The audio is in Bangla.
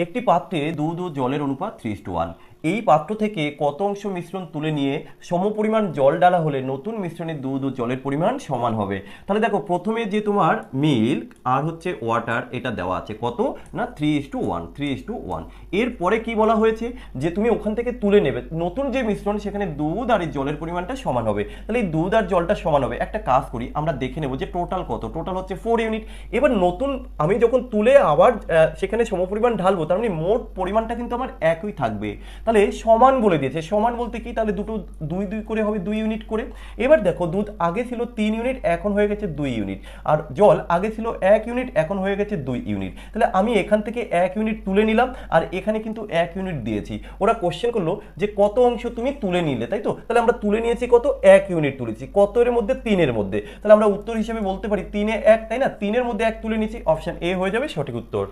একটি পাত্রে দুধ ও জলের অনুপাত 3:1। এই পাত্র থেকে কত অংশ মিশ্রণ তুলে নিয়ে সমপরিমাণ জল ডালা হলে নতুন মিশ্রণে দুধ ও জলের পরিমাণ সমান হবে। তাহলে দেখো প্রথমে যে তোমার মিল্ক আর হচ্ছে ওয়াটার এটা দেওয়া আছে কত না 3:1, 3:1। এরপরে কি বলা হয়েছে যে তুমি ওখান থেকে তুলে নেবে নতুন যে মিশ্রণ, সেখানে দুধ আর এই জলের পরিমাণটা সমান হবে। তাহলে এই দুধ আর জলটা সমান হবে। একটা কাজ করি, আমরা দেখে নেব যে টোটাল কত। টোটাল হচ্ছে 4 ইউনিট। এবার নতুন আমি যখন তুলে আবার সেখানে সমপরিমাণ ঢালবো, তার মানে মোট পরিমাণটা কিন্তু আমার একই থাকবে। তাহলে সমান বলে দিয়েছে। সমান বলতে কি, তাহলে দুটো দুই দুই করে হবে 2 ইউনিট করে। এবার দেখো দুধ আগে ছিল 3 ইউনিট, এখন হয়ে গেছে 2 ইউনিট। আর জল আগে ছিল 1 ইউনিট, এখন হয়ে গেছে 2 ইউনিট। তাহলে আমি এখান থেকে 1 ইউনিট তুলে নিলাম, আর এখানে কিন্তু 1 ইউনিট দিয়েছি। ওরা কোশ্চেন করলো যে কত অংশ তুমি তুলে নিলে, তাই তো? তাহলে আমরা তুলে নিয়েছি কত, 1 ইউনিট তুলেছি। কত এর মধ্যে, 3 এর মধ্যে। তাহলে আমরা উত্তর হিসেবে বলতে পারি 3 এ 1, তাই না? 3 এর মধ্যে 1 তুলে নিয়েছি। অপশন এ হয়ে যাবে সঠিক উত্তর।